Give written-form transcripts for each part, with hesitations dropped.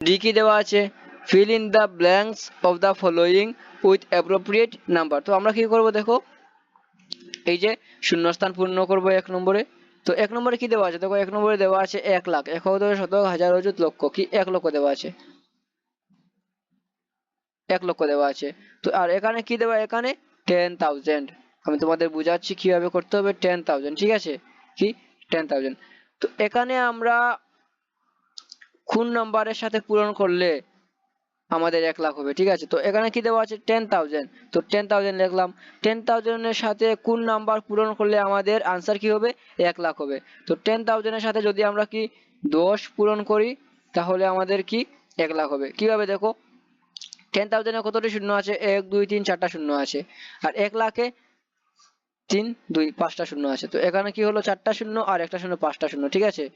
D কি দেওয়া আছে, fill in the blanks of the following with appropriate number. তো আমরা কি করব দেখো, এই যে শূন্যস্থান পূর্ণ করব 1 নম্বরে। তো 1 নম্বরে কি দেওয়া আছে দেখো, 1 নম্বরে দেওয়া আছে 1 লাখ, 1 শতক হাজার অযুত লক্ষ, কি 1 লক্ষ দেওয়া আছে, 1 লক্ষ দেওয়া আছে। তো আর এখানে কি দেওয়া, এখানে 10,000। আমি তোমাদের বুঝাচ্ছি কিভাবে করতে হবে, 10,000, ঠিক আছে, কি 10,000। তো এখানে আমরা কোন নাম্বারের সাথে পূরণ করলে আমাদের 1 লাখ হবে, ঠিক আছে। তো এখানে কি দেওয়া আছে 10,000, তো 10,000 লিখলাম। 10,000 এর সাথে কোন নাম্বার পূরণ করলে আমাদের আনসার কি হবে, 1 লাখ হবে। তো 10,000 এর সাথে যদি আমরা কি 10 পূরণ করি তাহলে আমাদের কি 1 লাখ হবে। কিভাবে দেখো, 10,000 এ কতটি শূন্য আছে, 1 2 3 4টা শূন্য আছে, আর 1 লাখে 3 2 5টা শূন্য আছে। তো এখানে কি হলো, 4টা শূন্য আর একটা শূন্য, 5টা শূন্য, ঠিক আছে,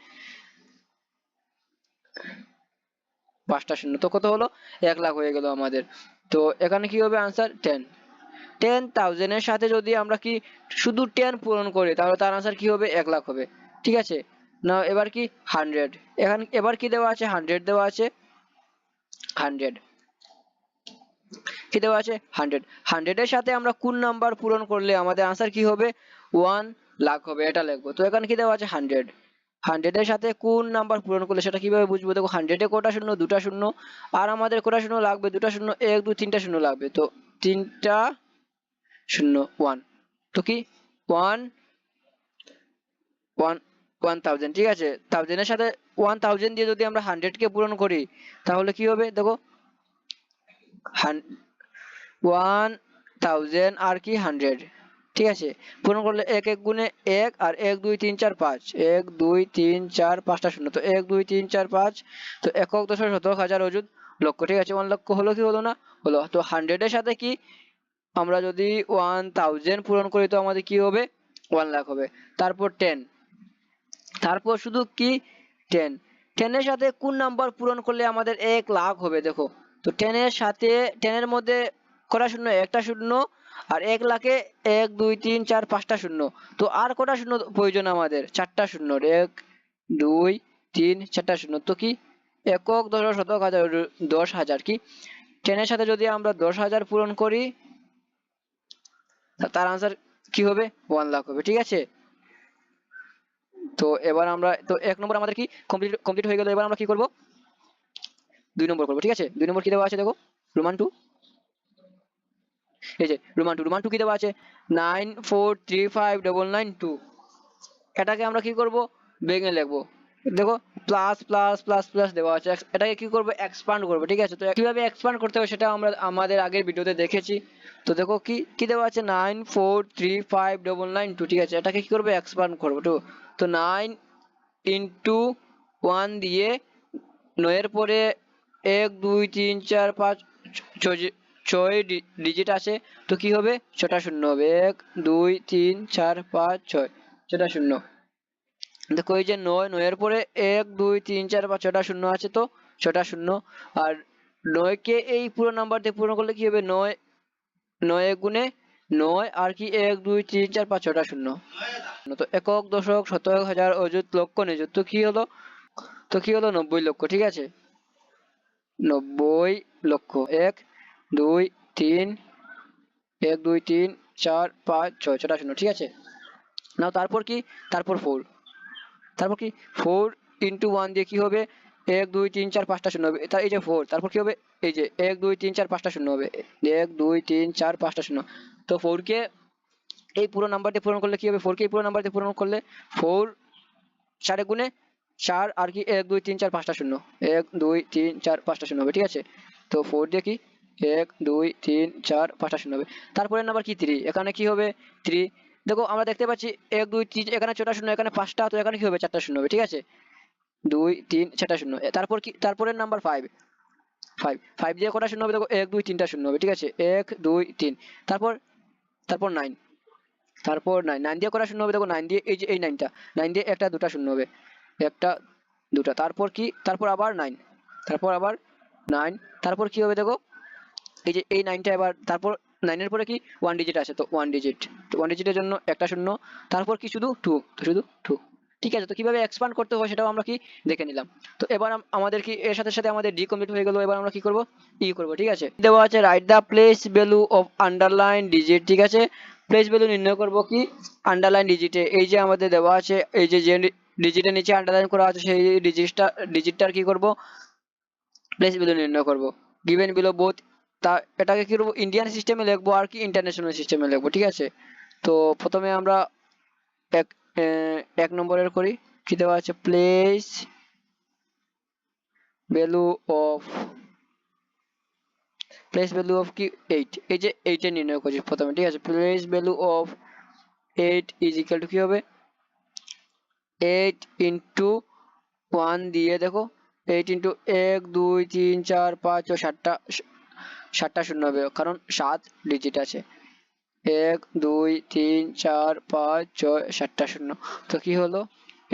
5টা শূন্য। তো কত হলো, 1 লাখ হয়ে গেল আমাদের। তো এখানে কি হবে আনসার 10। 10,000 এর সাথে যদি আমরা কি শুধু 10 পূরণ করি তাহলে তার আনসার কি হবে, 1 লাখ হবে, ঠিক আছে না। এবার কি 100, এবার কি দেওয়া আছে, 100 দেওয়া আছে, 100 কি দেওয়া আছে, 100। 100 এর সাথে আমরা কোন নাম্বার পূরণ করলে আমাদের আনসার কি হবে, 1 লাখ হবে, এটা লিখবো। তো এখানে কি দেওয়া আছে 100, 100 এর সাথে কোন নাম্বার পূরণ করলে সেটা কিভাবে বুঝবো দেখো, 100 এ কটা শূন্য, দুটা শূন্য, আর আমাদের কটা শূন্য লাগবে, দুটা শূন্য, 1 2 3টা শূন্য লাগবে। তো 3টা শূন্য 1, তো কি 1 1 1000, ঠিক আছে। 1000 এর সাথে 1000 দিয়ে যদি আমরা 100 কে পূরণ করি তাহলে কি হবে দেখো, 1000 আর কি 100, ঠিক আছে। পূরণ করলে 1 1 গুণে 1, আর 1 2 3 4 5, 1 2 3 4 5টা শূন্য, তো 1 2 3 4 5, তো একক দশক শতক হাজার অযুত লক্ষ, ঠিক আছে। 1 লক্ষ হলো কি হলো না, হলো। তো 100 এর সাথে কি আমরা যদি 1000 পূরণ করি তো আমাদের কি হবে, 1 লাখ হবে। তারপর 10, তারপর শুধু কি 10, 10 এর সাথে কোন নাম্বার পূরণ করলে আমাদের 1 লাখ হবে দেখো। তো 10 এর সাথে 10 এর মধ্যে কটা শূন্য, একটা শূন্য, আর 1 লাখে 1 2 3 4 5টা শূন্য। তো আর কটা শূন্য প্রয়োজন আমাদের, 4টা শূন্য, 1 2 3 4টা শূন্য। তো কি একক দশক শতক হাজার 10,000, কি 10 এর সাথে যদি আমরা 10,000 পূরণ করি তার আনসার কি হবে, 1 লাখ হবে, ঠিক আছে। তো এবার আমরা তো 1 নম্বর আমাদের কি কমপ্লিট কমপ্লিট হয়ে গেল। এবার আমরা কি করব, 2 নম্বর করব, ঠিক আছে। 2 নম্বর কি দেওয়া আছে দেখো, রোমান 2, এই যে রোমান 2 কি দেওয়া আছে, 94359992। এটাকে আমরা কি করব, ভেঙে লিখবো। দেখো প্লাস প্লাস প্লাস প্লাস দেওয়া আছে, এটাকে কি করব, এক্সপান্ড করব, ঠিক আছে। তো কিভাবে এক্সপান্ড করতে হবে সেটা আমরা আমাদের আগের ভিডিওতে দেখেছি। তো দেখো কি কি দেওয়া আছে, 94359992, ঠিক আছে। এটাকে কি করব, এক্সপান্ড করব। তো 9 ইন্টু 1 দিয়ে 9 এর পরে 1 2 3 4 5 ছয় ডিজিট আছে। তো কি হবে, 6টা শূন্য হবে, 1 2 3 4 5 6, 6টা শূন্য। দেখো এই যে 9, 9 এর পরে 1 2 3 4 5 6টা শূন্য আছে, তো 6টা শূন্য। আর 9 কে এই পুরো নাম্বার দিয়ে পূরণ করলে কি হবে, 9 9 গুণে 9, আর কি 1 2 3 4 5 6টা শূন্য। তো একক দশক শতক হাজার অযুত লক্ষ নিযুত, তো কি হলো, 90 লক্ষ, ঠিক আছে। 90 লক্ষ, 1 2 3 1 2 3 4 5 6, 6টা শূন্য, ঠিক আছে। নাও তারপর কি, তারপর 4, তারপর কি 4 ইন্টু 1 দিয়ে কি হবে, 1 2 3 4 5টা শূন্য হবে। এই যে 4, তারপর কি হবে, এই যে 1 2 3 4 5টা শূন্য হবে, 1 2 3 4 5টা শূন্য। তো 4 কে এই পুরো নাম্বার দিয়ে পূরণ করলে কি হবে, 4 কে এই পুরো নাম্বার দিয়ে পূরণ করলে 4 4 গুণে 4, আর কি 1 2 3 4 5টা শূন্য, 1 2 3 4 5টা শূন্য হবে, ঠিক আছে। তো 4 দিয়ে কি 1 2 3 4 5টা শূন্য হবে। তারপরে নাম্বার কি 3, এখানে কি হবে 3। দেখো আমরা দেখতে পাচ্ছি 1 2 3, এখানে 6টা শূন্য, এখানে 5টা, তো এখানে কি হবে 4টা শূন্য হবে, ঠিক আছে। 2 3 4টা শূন্য। তারপর কি, তারপরের নাম্বার 5, 5 দিয়ে কটা শূন্য হবে দেখো, 1 2 3টা শূন্য হবে, ঠিক আছে, 1 2 3। তারপর তারপর 9, তারপর 9, 9 দিয়ে কটা শূন্য হবে দেখো, 9 দিয়ে এই যে এই 9টা, 9 দিয়ে একটা দুটা শূন্য হবে, একটা দুটা। তারপর কি, তারপর আবার 9, তারপর আবার 9, তারপর কি হবে দেখো, এই যে এই 9টা। এবার তারপর 9 এর পরে কি 1 ডিজিট আছে, তো 1 ডিজিট, তো 1 ডিজিটের জন্য একটা শূন্য। তারপর কি শুধু 2, তো শুধু 2, ঠিক আছে। তো কিভাবে এক্সপান্ড করতে হয় সেটাও আমরা কি দেখে নিলাম। তো এবার আমাদের কি এর সাথে সাথে আমাদের ডি কমপ্লিট হয়ে গেল। এবার আমরা কি করব, ই করব। ঠিক আছে, দেওয়া আছে write the place value of underline digit. ঠিক আছে, প্লেস ভ্যালু নির্ণয় করব কি আন্ডারলাইন ডিজিটে। এই যে আমাদের দেওয়া আছে, এই যে যে ডিজিটের নিচে আন্ডারলাইন করা আছে সেই ডিজিটটার কি করব, প্লেস ভ্যালু নির্ণয় করব। গিভেন বিলো বোথ, তা এটাকে কি করব, ইন্ডিয়ান সিস্টেমে লিখবো আর কি ইন্টারন্যাশনাল সিস্টেমে লিখবো। ঠিক আছে, তো প্রথমে আমরা এক এক নম্বরের করি। কি দেওয়া আছে, place value of, place value of কি 8, এই যে 8 এর নির্ণয় করছি প্রথমে। ঠিক আছে, place value of 8 is equal to কি হবে, 8 ইন্টু 1 দিয়ে দেখো, 8 ইন্টু 1 2 3 4 5 ও 7টা শূন্য হবে, কারণ 7 ডিজিট আছে। 1 2 3 4 5 6 7টা শূন্য। তো কি হলো,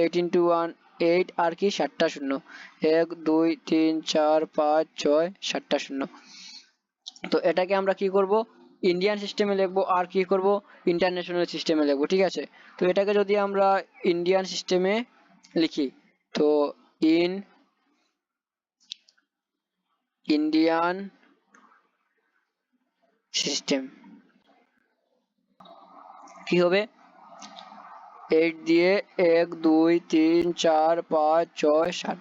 8 ইন্টু 1 8 আর কি 7টা শূন্য, 1 2 3 4 5 6 7টা শূন্য। তো এটাকে আমরা কি করব, ইন্ডিয়ান সিস্টেমে লিখবো আর কি করব, ইন্টারন্যাশনাল সিস্টেমে লিখবো। ঠিক আছে, তো এটাকে যদি আমরা ইন্ডিয়ান সিস্টেমে লিখি, তো ইন ইন্ডিয়ান সিস্টেম কি হবে, 8 দিয়ে 1 2 3 4 5 6 7।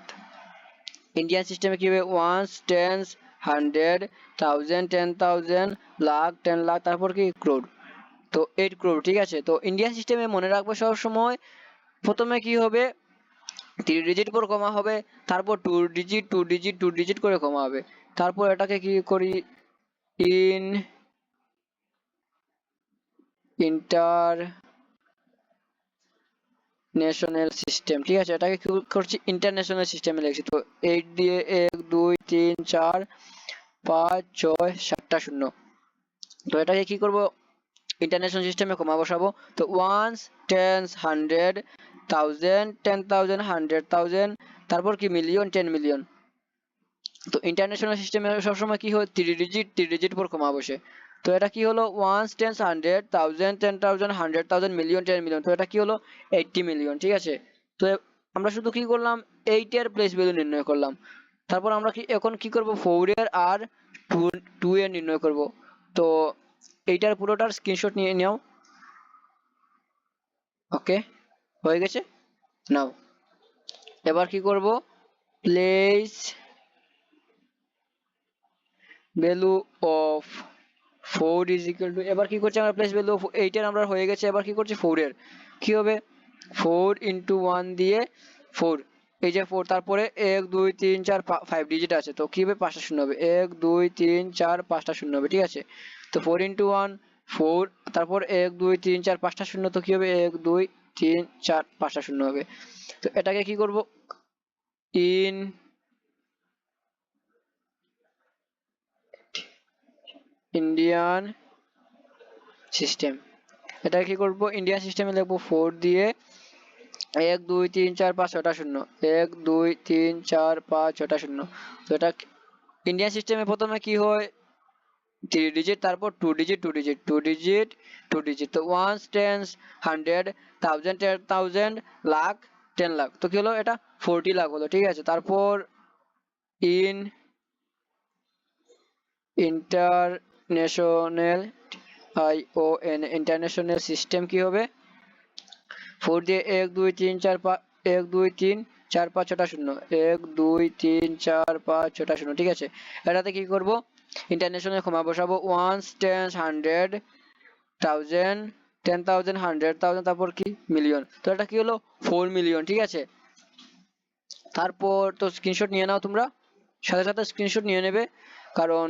ইন্ডিয়ান সিস্টেমে কি হবে, ones tens hundred thousand 10,000 lakh 10 lakh, তারপর কি ক্রোড, তো 8 ক্রোড। ঠিক আছে, তো ইন্ডিয়ান সিস্টেমে মনে রাখবো সব সময় প্রথমে কি হবে, 3 ডিজিট পর কমা হবে, তারপর 2 ডিজিট 2 ডিজিট 2 ডিজিট করে কমা হবে। তারপর এটাকে কি করি, ইন ইন্টার ন্যাশনাল সিস্টেম। ঠিক আছে, এটাকে কি করছি, ইন্টারন্যাশনাল সিস্টেমে লিখছি। তো 8 দিয়ে 1 2 3 4 5 6 7টা শূন্য। তো এটাকে কি করব, ইন্টারন্যাশনাল সিস্টেমে কমা বসাবো। তো ওয়ান্স টেন্স হান্ড্রেড থাউজেন্ড 10,000 100,000, তারপর কি মিলিয়ন 10 মিলিয়ন। তো ইন্টারন্যাশনাল সিস্টেমে সবসময় কি হয়, 3 ডিজিট পর কমা বসে। তো এটা কি হলো, ones tens hundred thousand 10,000 100,000 million 10 million. তো এটা কি হলো, 80 মিলিয়ন। ঠিক আছে, তো আমরা শুধু কি করলাম, 8 এর প্লেস ভ্যালু নির্ণয় করলাম। তারপর আমরা কি এখন কি করব, 4 এর আর 2 এর নির্ণয় করব। তো এইটার পুরোটার স্ক্রিনশট নিয়ে নাও। ওকে, হয়ে গেছে। নাও এবার কি করব, place value of 4 is equal to, এবার কি করছি আমরা, প্লেস ভ্যালু অফ 8 এর আমরা হয়ে গেছে, এবার কি করছি 4 এর। কি হবে, 4 ইন্টু 1 দিয়ে 4, এই যে 4, তারপরে 1 2 3 4 5 ডিজিট আছে, তো কি হবে 5টা শূন্য হবে, 1 2 3 4 5টা শূন্য হবে। ঠিক আছে, তো 4 ইন্টু 1 4, তারপর 1 2 3 4 5টা শূন্য, তো কি হবে 1 2 3 4 5টা শূন্য হবে। তো এটাকে কি করব, ইন ইন্ডিয়ান সিস্টেম, এটা কি করব, ইন্ডিয়ান সিস্টেমে লিখবো 4 দিয়ে 1 2 3 4 5 6টা শূন্য, 1 2 3 4 5 6টা শূন্য। তো এটা ইন্ডিয়ান সিস্টেমে প্রথমে কি হয়, 3 ডিজিট, তারপর 2 ডিজিট 2 ডিজিট 2 ডিজিট 2 ডিজিট। তো ones tens hundred thousand 10,000 lakh 10 lakh, তো কি হলো, এটা 40 লাখ হলো। ঠিক আছে, তারপর in international ION international system কি হবে, 4 দিয়ে 1 2 3 4 5 1 2 3 4 5 6টা শূন্য, 1 2 3 4 5 6টা শূন্য। ঠিক আছে, এটাতে কি করব, ইন্টারন্যাশনাল ক্ষমা বসাবো, ওয়ান্স টেন্স হান্ড্রেড থাউজেন্ড 10,000 100,000, তারপর কি মিলিয়ন। তো এটা কি হলো 4 মিলিয়ন। ঠিক আছে, তারপর তো স্ক্রিনশট নিয়ে নাও তোমরা, সাথে সাথে স্ক্রিনশট নিয়ে নেবে, কারণ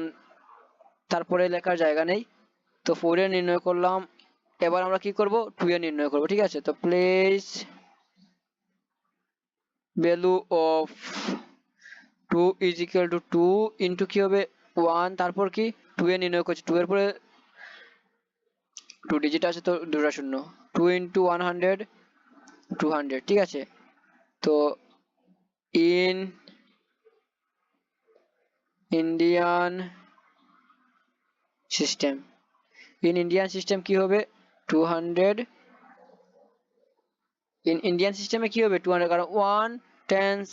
তারপরে লেখার জায়গা নেই। তো 4 এর নির্ণয় করলাম, এবার আমরা কি করব, 2 এর নির্ণয় করব। ঠিক আছে, তো place value of 2 is equal to 2 into কি হবে 1, তারপর কি 2 এর নির্ণয় করছি, 2 এর পরে 2 ডিজিট আছে, তো দুটো শূন্য, 2 ইন্টু 100 200। ঠিক আছে, তো in Indian system, in Indian system কি হবে, 200 ইন্ডিয়ান সিস্টেমে কি হবে 200, কারণ 1 10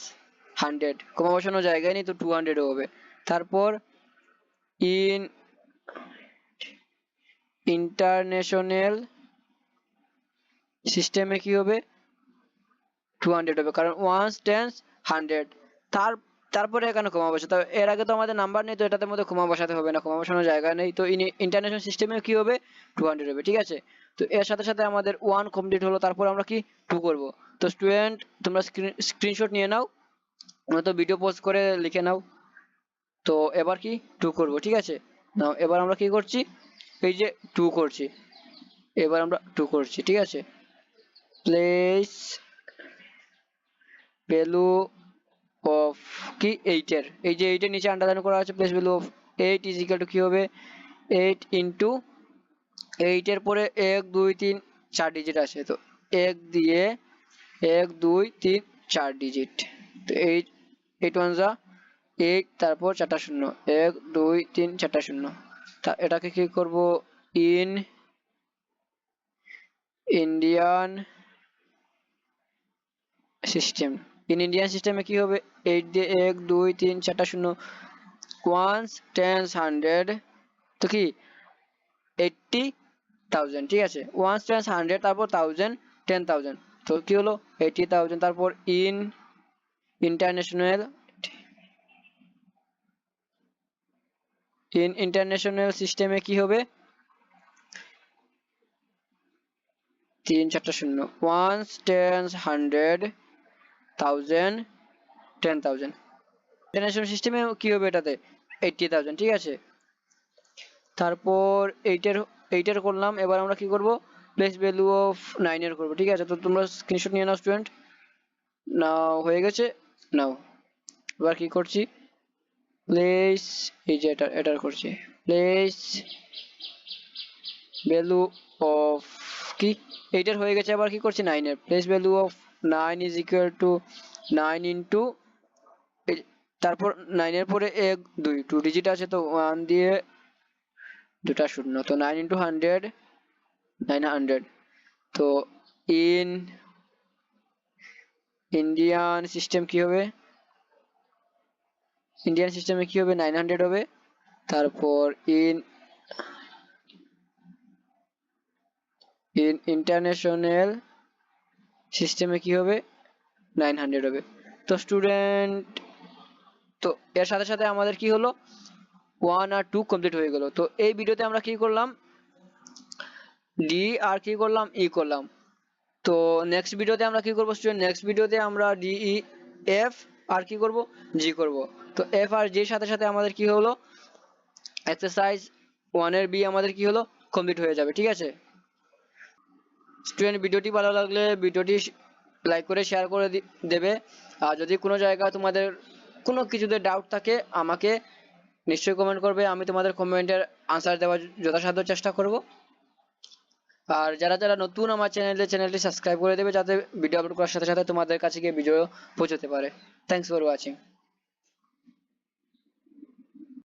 100 কমা বসানোর জায়গায় নেই, তো 200 হবে। তারপর ইন ইন্টারন্যাশনাল সিস্টেমে কি হবে 200 হবে, কারণ 1 10 100। তারপরে এখানে কমা বসে, তো এর আগে তো আমাদের নাম্বার নেই, তো এটাতে মধ্যে কমা বসাতে হবে না, কমা বসানোর জায়গা নেই, তো ইন্টারন্যাশনাল সিস্টেমে কি হবে 200 হবে, ঠিক আছে। তো এর সাথে সাথে আমাদের 1 কমপ্লিট হলো, তারপর আমরা কি 2 করব। তো স্টুডেন্ট তোমরা স্ক্রিনশট নিয়ে নাও, তো ভিডিও পোস্ট করে লিখে নাও। তো এবার কি 2 করব, ঠিক আছে। নাও এবার আমরা কি করছি, এই যে 2 করছি, এবার আমরা 2 করছি, ঠিক আছে। প্লেস ভ্যালু অফ কি 8 এর, এই যে 8 এর নিচে আন্ডারলাইন করা আছে, place value of 8 is equal to কি হবে 8 ইনটু 8 এর পরে 1 2 3 4 ডিজিট আছে, তো 1 দিয়ে 1 2 3 4 ডিজিট, তো 8 8 1 যা 8, তারপর 4টা শূন্য 1 2 3 4টা শূন্য। তা এটাকে কি করব ইন ইন্ডিয়ান সিস্টেম, ইন্ডিয়ান সিস্টেমে কি হবে 8 দিয়ে 1 2 3 4টা শূন্য 1 10 100, তো কি 80,000, ঠিক আছে। 1 10 100 তারপর 1000 10,000, তো কি হলো 80,000। তারপর ইন্টারন্যাশনাল ইন্টারন্যাশনাল সিস্টেমে কি হবে 3 4টা শূন্য 1 10 100 1000 10,000। ইন্টারন্যাশনাল সিস্টেমে কি হবে এটাতে 80,000, ঠিক আছে। তারপর এইটার করলাম, এবার আমরা কি করব প্লেস ভ্যালু অফ 9 এর করব, ঠিক আছে। তো তোমরা স্ক্রিনশট নিয়ে নাও স্টুডেন্ট, নাও হয়ে গেছে। নাও এবার কি করছি প্লেস, এই যে এটার করছি প্লেস ভ্যালু অফ কি 8 এর হয়ে গেছে, আবার কি করছি 9 এর, place value of 9 is equal to 9 into, তারপর 9 এর পরে 1 2 ডিজিট আছে, তো 1 দিয়ে 2টা শূন্য, তো 9 ইনটু 100 900। তো ইন ইন্ডিয়ান সিস্টেম কি হবে, ইন্ডিয়ান সিস্টেমে কি হবে 900 হবে। তারপর ইন্টারন্যাশনাল সিস্টেমে কি হবে 900 হবে। তো স্টুডেন্ট, তো এর সাথে সাথে আমাদের কি হলো 1 আর 2 কমপ্লিট হয়ে গেল। তো এই ভিডিওতে আমরা কি করলাম ডি আর কি করলাম ই করলাম। তো নেক্সট ভিডিওতে আমরা কি করব স্টুডেন্ট, নেক্সট ভিডিওতে আমরা ডি ই এফ আর কি করব জি করব। তো এফ আর জির সাথে সাথে আমাদের কি হলো এক্সারসাইজ 1 এর বি আমাদের কি হলো কমপ্লিট হয়ে যাবে, ঠিক আছে। স্টুডেন্ট ভিডিওটি ভালো লাগলে ভিডিওটি লাইক করে শেয়ার করে দেবে, আর যদি কোনো জায়গায় তোমাদের কোনো কিছুতে ডাউট থাকে আমাকে নিশ্চয়ই কমেন্ট করবে, আমি তোমাদের কমেন্টের আনসার দেওয়ার যথাসাধ্য চেষ্টা করব। আর যারা যারা নতুন আমার চ্যানেলটি সাবস্ক্রাইব করে দেবে, যাতে ভিডিও আপলোড করার সাথে সাথে তোমাদের কাছে গিয়ে ভিডিও পৌঁছতে পারে। Thanks for watching.